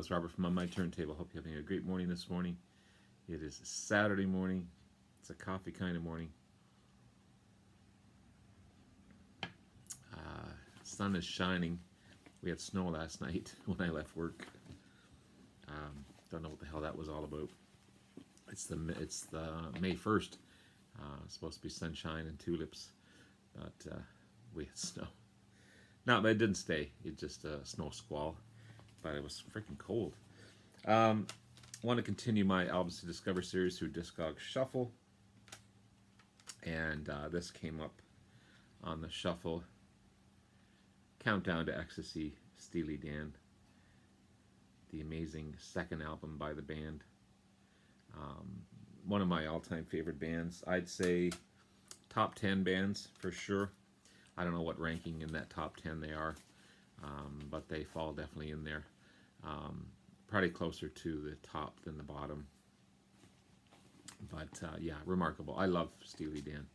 it's Robert from On My Turntable. Hope you're having a great morning this morning. It is Saturday morning. It's a coffee kind of morning. Sun is shining. We had snow last night when I left work. Don't know what the hell that was all about. It's the May 1st. Supposed to be sunshine and tulips, but we had snow. No, but it didn't stay. It just snow squall, but it was freaking cold. Want to continue my albums to discover series through Discog Shuffle, and this came up on the shuffle. Countdown to Ecstasy, Steely Dan, the amazing second album by the band. One of my all-time favorite bands. I'd say top 10 bands for sure. I don't know what ranking in that top 10 they are, but they fall definitely in there. Probably closer to the top than the bottom. But yeah, remarkable. I love Steely Dan.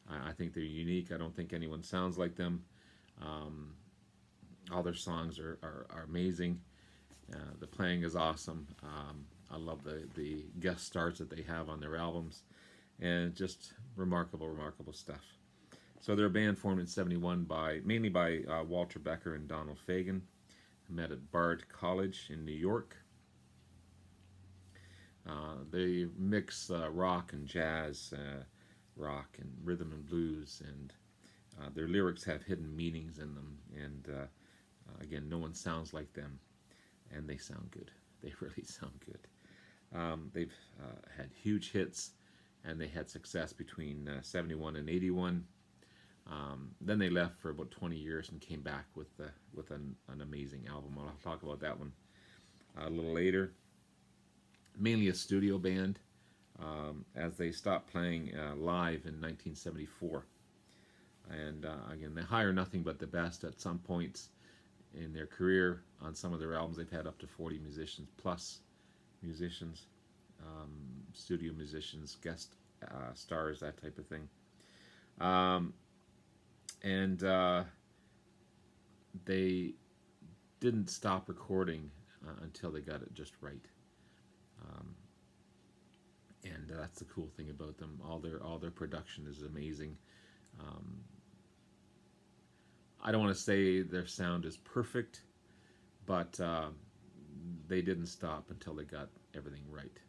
I think they're unique. I don't think anyone sounds like them. All their songs are amazing. The playing is awesome. I love the guest stars that they have on their albums, and just remarkable stuff. So they're a band formed in '71 mainly by Walter Becker and Donald Fagen, who met at Bard College in New York. They mix rock and jazz, rock and rhythm and blues, and their lyrics have hidden meanings in them. And again, no one sounds like them, and they sound good. They really sound good. They've had huge hits, and they had success between '71 and '81. Then they left for about 20 years and came back with an amazing album. I'll talk about that one a little later. Mainly a studio band, as they stopped playing live in 1974. And again, they hire nothing but the best. At some points in their career, on some of their albums, they've had up to 40 musicians, studio musicians, guest stars, that type of thing. And they didn't stop recording until they got it just right. And that's the cool thing about them. All their production is amazing. I don't want to say their sound is perfect, but they didn't stop until they got everything right.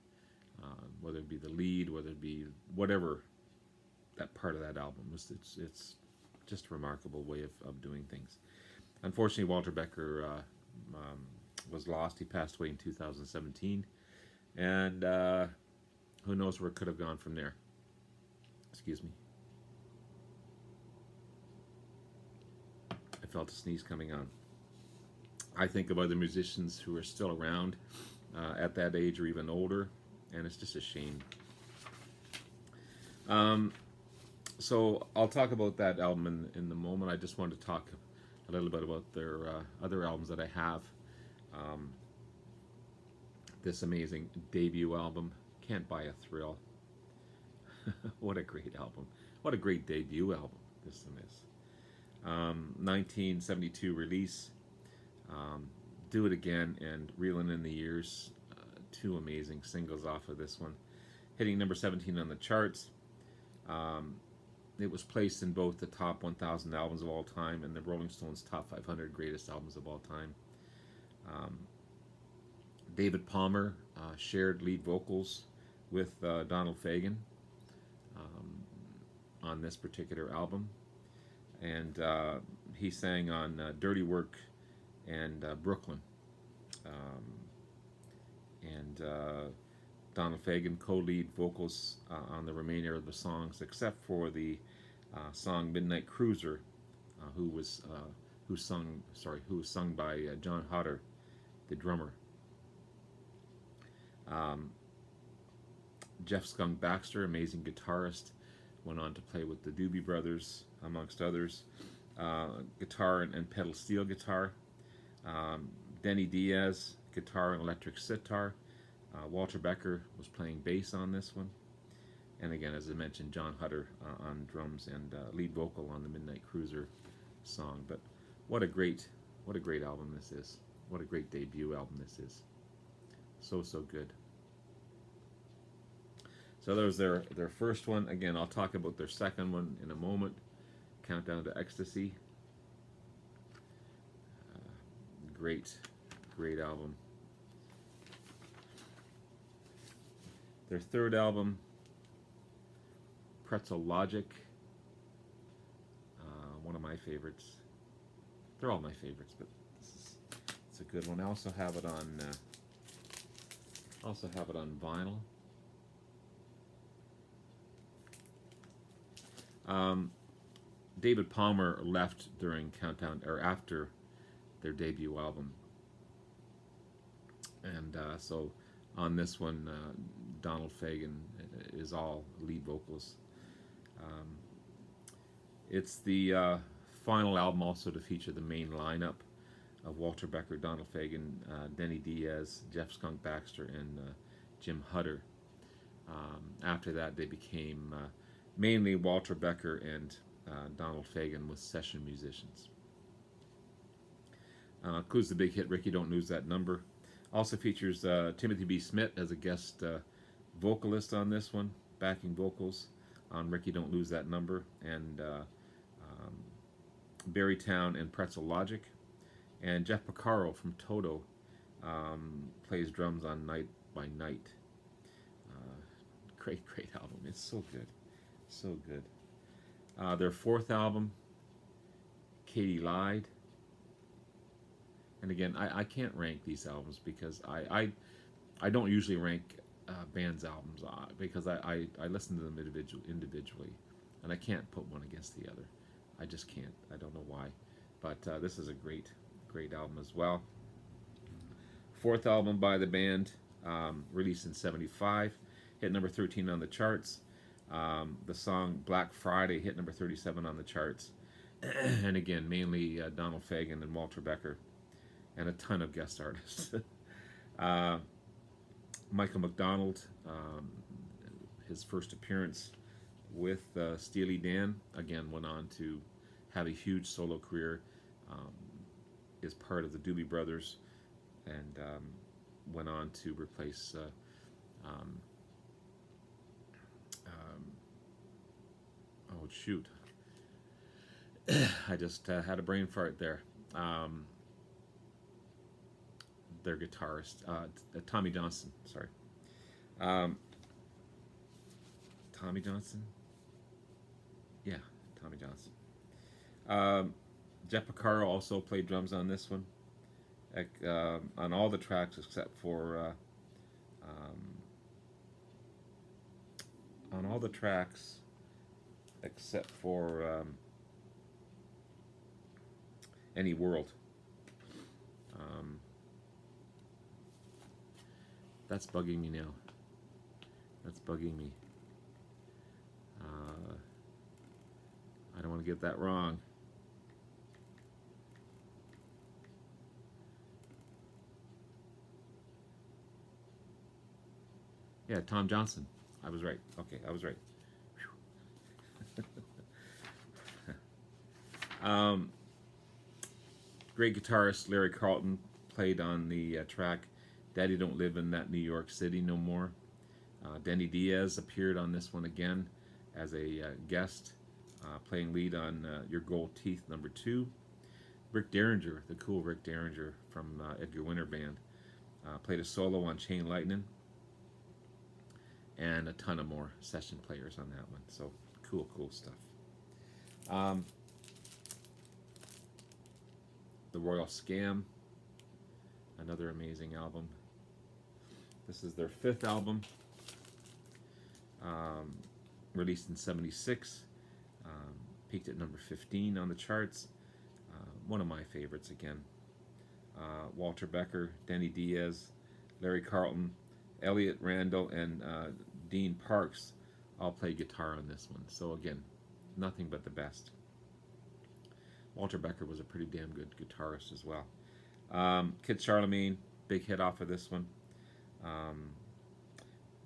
Whether it be the lead, whether it be whatever that part of that album was, it's just a remarkable way of doing things. Unfortunately, Walter Becker was lost. He passed away in 2017, and who knows where it could have gone from there. Excuse me. I felt a sneeze coming on. I think of other musicians who are still around at that age or even older, and it's just a shame. So I'll talk about that album in the moment. I just wanted to talk a little bit about their other albums that I have. This amazing debut album, Cant Buy A Thrill. What a great album. What a great debut album this one is. 1972 release. Do It Again and Reelin' in the Years. Two amazing singles off of this one. Hitting number 17 on the charts. It was placed in both the top 1,000 albums of all time and the Rolling Stones top 500 greatest albums of all time. David Palmer shared lead vocals with Donald Fagen on this particular album. And he sang on Dirty Work and Brooklyn. And Donald Fagen co-lead vocals on the remainder of the songs, except for the song Midnight Cruiser, who was sung by John Hodder, the drummer. Jeff Skunk Baxter, amazing guitarist, went on to play with the Doobie Brothers, amongst others. Guitar and pedal steel guitar. Denny Diaz, guitar and electric sitar. Walter Becker was playing bass on this one. And again, as I mentioned, John Hodder on drums and lead vocal on the Midnight Cruiser song. But what a great album this is. What a great debut album this is. So, so good. So there's their first one. Again, I'll talk about their second one in a moment. Countdown to Ecstasy. Great, great album. Their third album, Pretzel Logic. One of my favorites. They're all my favorites, but it's a good one. I also have it on vinyl. David Palmer left during Countdown, or after their debut album, and so on this one, Donald Fagen is all lead vocals. It's the final album also to feature the main lineup of Walter Becker, Donald Fagen, Denny Diaz, Jeff Skunk Baxter, and Jim Hutter. After that, they became mainly Walter Becker and Donald Fagen with session musicians. Includes the big hit Ricky Don't Lose That Number. Also features Timothy B. Smith as a guest vocalist on this one, backing vocals on Ricky Don't Lose That Number, and Berrytown and Pretzel Logic. And Jeff Porcaro from Toto plays drums on Night by Night. Great, great album. It's so good. So good. Their fourth album, Katie Lied. And again, I can't rank these albums because I don't usually rank bands' albums because I listen to them individually, and I can't put one against the other. I just can't. I don't know why, but this is a great album as well. Fourth album by the band, released in '75, hit number 13 on the charts. The song Black Friday hit number 37 on the charts, and again, mainly Donald Fagen and Walter Becker, and a ton of guest artists. Michael McDonald, his first appearance with Steely Dan, again went on to have a huge solo career, is part of the Doobie Brothers, and went on to replace oh shoot, I just had a brain fart there. Their guitarist, Tommy Johnson. Sorry, Tommy Johnson. Yeah, Tommy Johnson. Jeff Porcaro also played drums on this one, on all the tracks except for on all the tracks except for Any World. That's bugging me now. That's bugging me. I don't want to get that wrong. Yeah, Tom Johnson. I was right. Okay, I was right. Great guitarist Larry Carlton played on the track Daddy Don't Live in That New York City No More. Denny Diaz appeared on this one again as a guest, playing lead on Your Gold Teeth number 2. Rick Derringer, the cool Rick Derringer from Edgar Winter Band, played a solo on Chain Lightning, and a ton of more session players on that one. So cool stuff. The Royal Scam, another amazing album. This is their fifth album, released in '76, peaked at number 15 on the charts. One of my favorites again. Walter Becker, Denny Diaz, Larry Carlton, Elliot Randall, and Dean Parks all played guitar on this one. So again, nothing but the best. Walter Becker was a pretty damn good guitarist as well. Kid Charlemagne, big hit off of this one.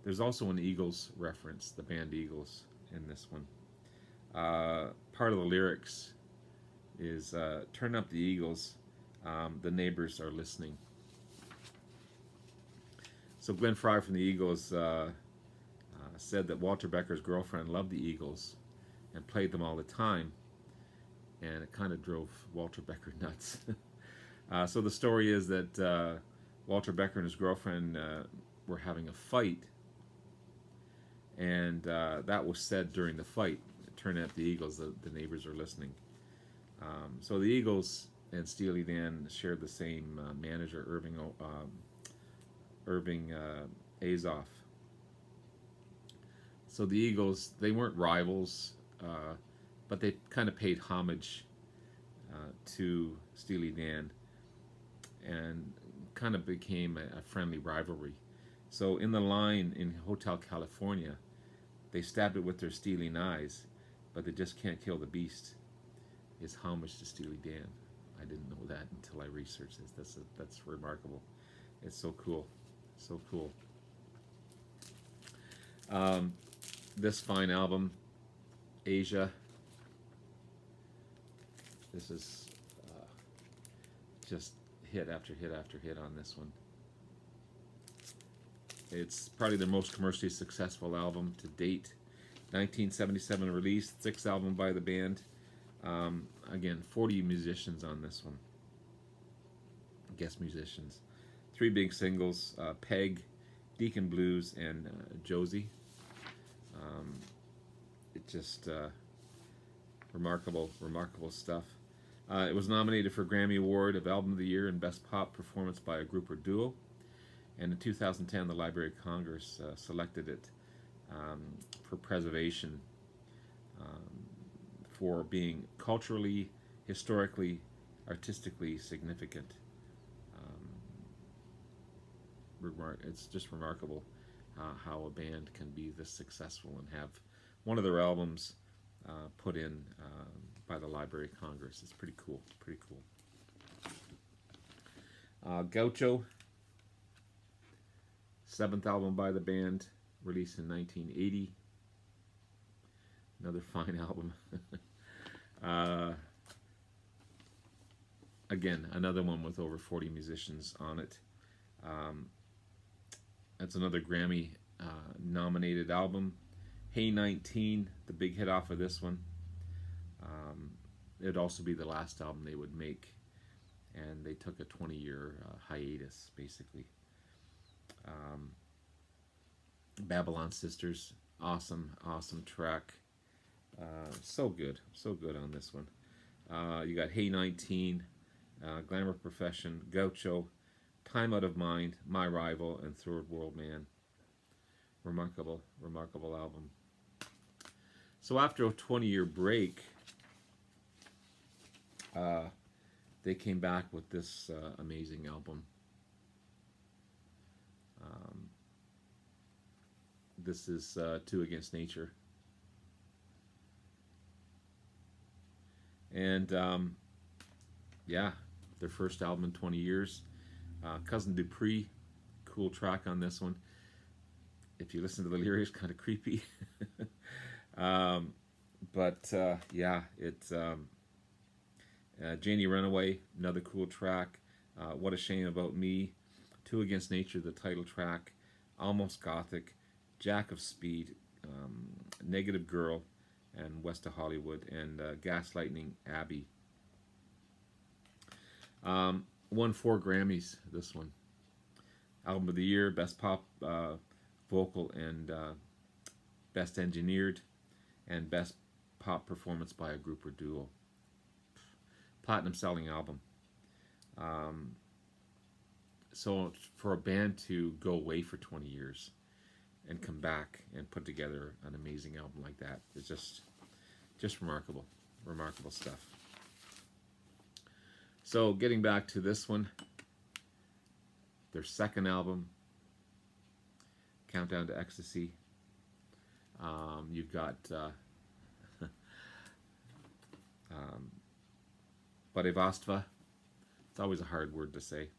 There's also an Eagles reference, the band Eagles, in this one. Part of the lyrics is, turn up the Eagles, the neighbors are listening. So Glenn Frey from the Eagles said that Walter Becker's girlfriend loved the Eagles and played them all the time, and it kind of drove Walter Becker nuts. So the story is that Walter Becker and his girlfriend were having a fight, and that was said during the fight. It turned out the Eagles, the neighbors are listening. So the Eagles and Steely Dan shared the same manager, Irving Azoff. So the Eagles, they weren't rivals, but they kind of paid homage to Steely Dan and kind of became a friendly rivalry. So in the line in Hotel California, they stabbed it with their Steely knives, but they just can't kill the beast. Is homage to Steely Dan. I didn't know that until I researched this. That's remarkable. It's so cool, so cool. This fine album, Asia. This is just hit after hit after hit on this one. It's probably their most commercially successful album to date. 1977 release, sixth album by the band. Again, 40 musicians on this one. Guest musicians. 3 big singles, Peg, Deacon Blues, and Josie. It just remarkable stuff. It was nominated for Grammy Award of Album of the Year and Best Pop Performance by a Group or Duo. And in 2010, the Library of Congress selected it for preservation for being culturally, historically, artistically significant. It's just remarkable how a band can be this successful and have one of their albums put in by the Library of Congress. It's pretty cool. Pretty cool. Gaucho, 7th album by the band, released in 1980. Another fine album. Again, another one with over 40 musicians on it. That's another Grammy nominated album. Hey 19, the big hit off of this one. It'd also be the last album they would make, and they took a 20-year hiatus, basically. Babylon Sisters, awesome track. So good on this one. You got Hey 19, Glamour Profession, Gaucho, Time Out of Mind, My Rival, and Third World Man. Remarkable album. So after a 20-year break, they came back with this amazing album. This is Two Against Nature. And yeah, their first album in 20 years. Cousin Dupree, cool track on this one. If you listen to the lyrics, kind of creepy. But yeah, it's Janie Runaway, another cool track. What a Shame About Me. Two Against Nature, the title track. Almost Gothic. Jack of Speed. Negative Girl. And West of Hollywood. And Gaslighting Abbey. Won 4 Grammys, this one. Album of the Year, Best Pop Vocal and Best Engineered, and Best Pop Performance by a Group or Duo. Platinum selling album. So for a band to go away for 20 years and come back and put together an amazing album like that, it's just remarkable stuff. So getting back to this one, their second album, Countdown to Ecstasy. You've got Barevastva. It's always a hard word to say,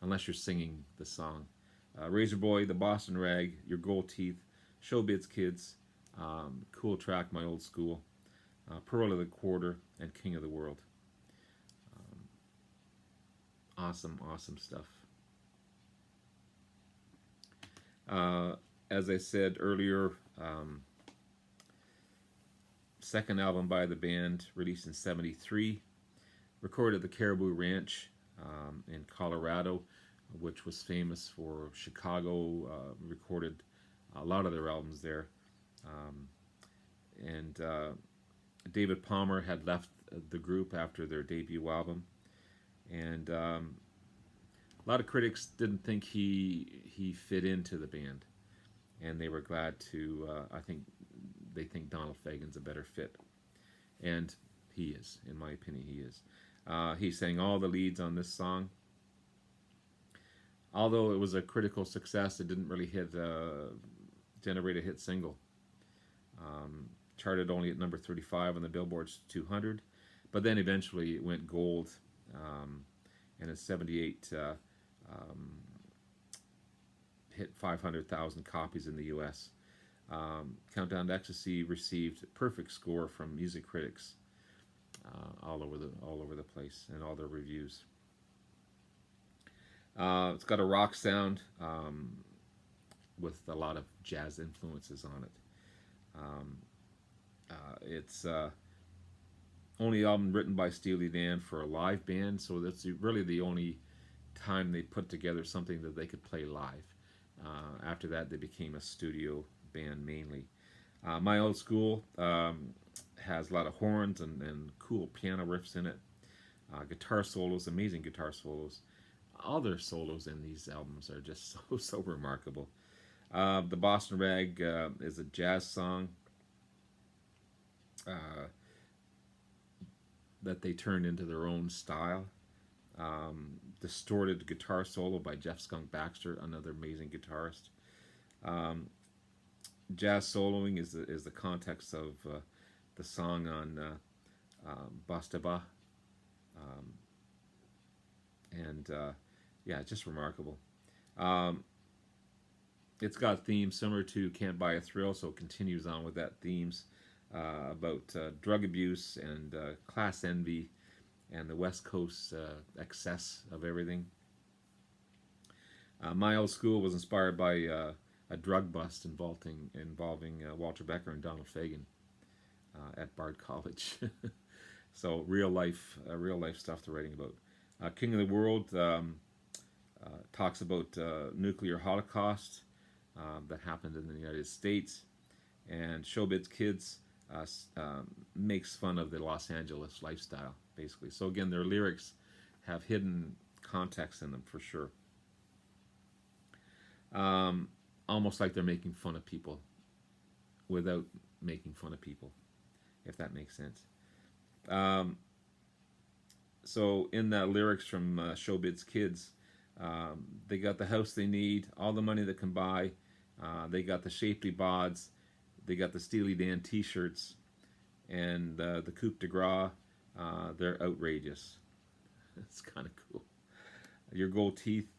unless you're singing the song. Razor Boy, The Boston Rag, Your Gold Teeth, Showbiz Kids, cool track, My Old School, Pearl of the Quarter, and King of the World. Awesome stuff. Uh, as I said earlier, second album by the band, released in '73, recorded at the Caribou Ranch in Colorado, which was famous for Chicago. Recorded a lot of their albums there. Um, and David Palmer had left the group after their debut album, and a lot of critics didn't think he fit into the band, and they were glad to. I think they think Donald Fagen's a better fit, and he is, in my opinion, he is. He sang all the leads on this song. Although it was a critical success, it didn't really generate a hit single. Um, Charted only at number 35 on the Billboard's 200, but then eventually it went gold, and in '78 um, hit 500,000 copies in the U.S. Countdown to Ecstasy received a perfect score from music critics all over the place in all their reviews. It's got a rock sound with a lot of jazz influences on it. Um, it's only album written by Steely Dan for a live band, so that's really the only time they put together something that they could play live. After that, they became a studio band mainly. My Old School has a lot of horns and cool piano riffs in it. Guitar solos, amazing guitar solos. All their solos in these albums are just so remarkable. The Boston Rag is a jazz song uh, that they turned into their own style. Distorted guitar solo by Jeff Skunk Baxter, another amazing guitarist. Um, Jazz soloing is the context of the song on Bastaba, um, and yeah, just remarkable. Um, it's got a theme similar to Cant Buy A Thrill, so it continues on with that themes about drug abuse and class envy and the West Coast excess of everything. My Old School was inspired by a drug bust involving Walter Becker and Donald Fagen at Bard College. So real life stuff they're writing about. King of the World talks about nuclear holocaust that happened in the United States, and Showbiz Kids makes fun of the Los Angeles lifestyle, basically. So again, their lyrics have hidden context in them for sure. Um, Almost like they're making fun of people without making fun of people, if that makes sense. Um, so in that lyrics from Showbiz Kids, they got the house they need, all the money they can buy. They got the shapely bods. They got the Steely Dan T-shirts, and the coup de grace. They're outrageous. It's kind of cool. Your gold teeth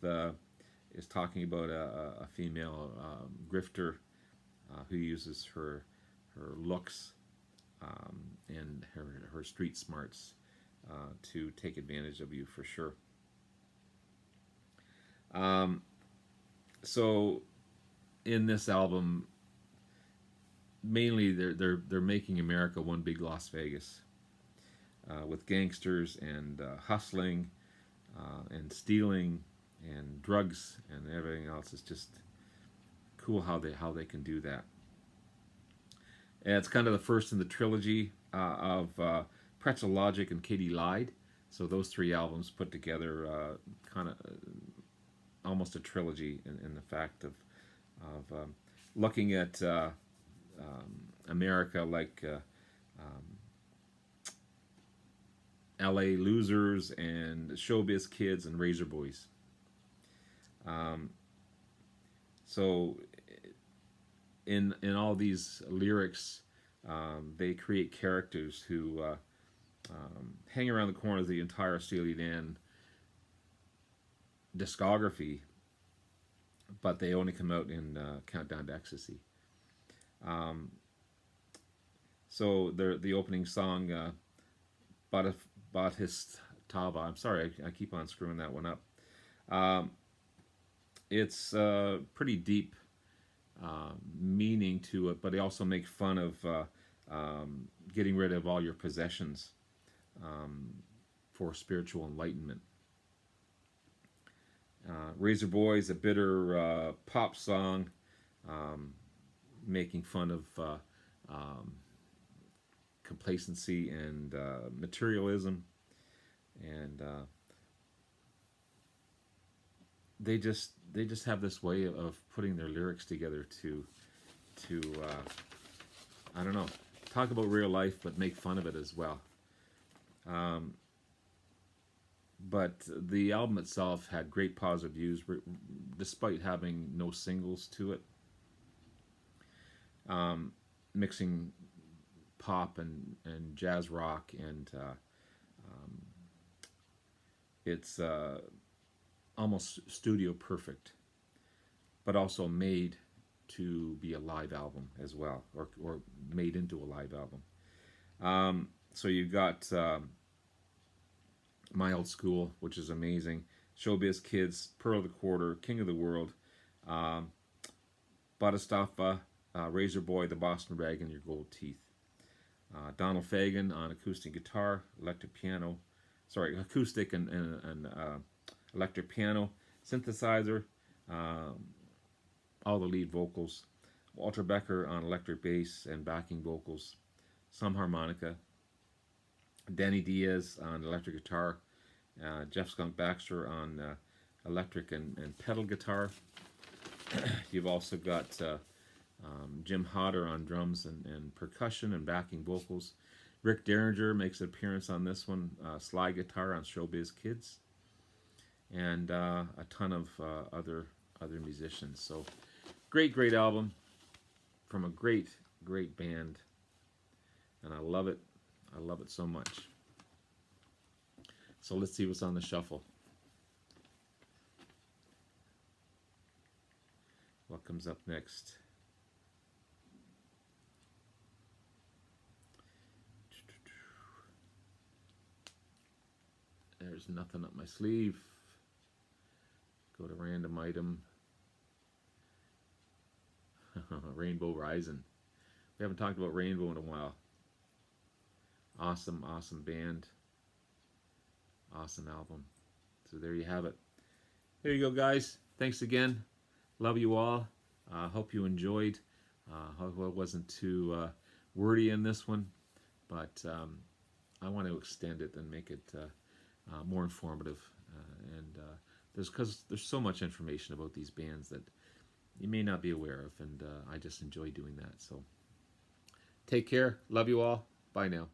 is talking about a female grifter who uses her looks and her street smarts to take advantage of you for sure. Um, so in this album, mainly they're making America one big Las Vegas with gangsters and hustling and stealing and drugs and everything else. It's just cool how they can do that. And it's kind of the first in the trilogy of Pretzel Logic and Katie Lied. So those three albums put together kind of almost a trilogy in the fact of looking at America like L.A. Losers and Showbiz Kids and Razor Boys. Um, so in all these lyrics, they create characters who hang around the corner of the entire Steely Dan discography, but they only come out in Countdown to Ecstasy. Um, so the opening song, Batistava. I'm sorry, I keep on screwing that one up. Um, it's pretty deep meaning to it, but they also make fun of getting rid of all your possessions for spiritual enlightenment. Razor Boy is a bitter pop song making fun of complacency and materialism, and they just have this way of putting their lyrics together to I don't know, talk about real life but make fun of it as well. But the album itself had great positive views despite having no singles to it. Mixing pop and jazz rock, and it's almost studio perfect, but also made to be a live album as well, or made into a live album. So you've got My Old School, which is amazing, Showbiz Kids, Pearl of the Quarter, King of the World, Batistafa, Razor Boy, The Boston Rag, and Your Gold Teeth. Donald Fagen on acoustic guitar, acoustic and electric piano, synthesizer, all the lead vocals. Walter Becker on electric bass and backing vocals, some harmonica. Danny Diaz on electric guitar, Jeff Skunk Baxter on electric and pedal guitar. You've also got Jim Hodder on drums and percussion and backing vocals. Rick Derringer makes an appearance on this one, slide guitar on Showbiz Kids, and a ton of other musicians. So great album from a great band, and I love it so much. So let's see what's on the shuffle. What comes up next? There's nothing up my sleeve. Go to random item. Rainbow Rising. We haven't talked about Rainbow in a while. Awesome band. Awesome album. So there you have it. There you go, guys. Thanks again. Love you all. Hope you enjoyed. Hope it wasn't too wordy in this one, but I want to extend it and make it more informative. And because there's so much information about these bands that you may not be aware of, and I just enjoy doing that. So take care. Love you all. Bye now.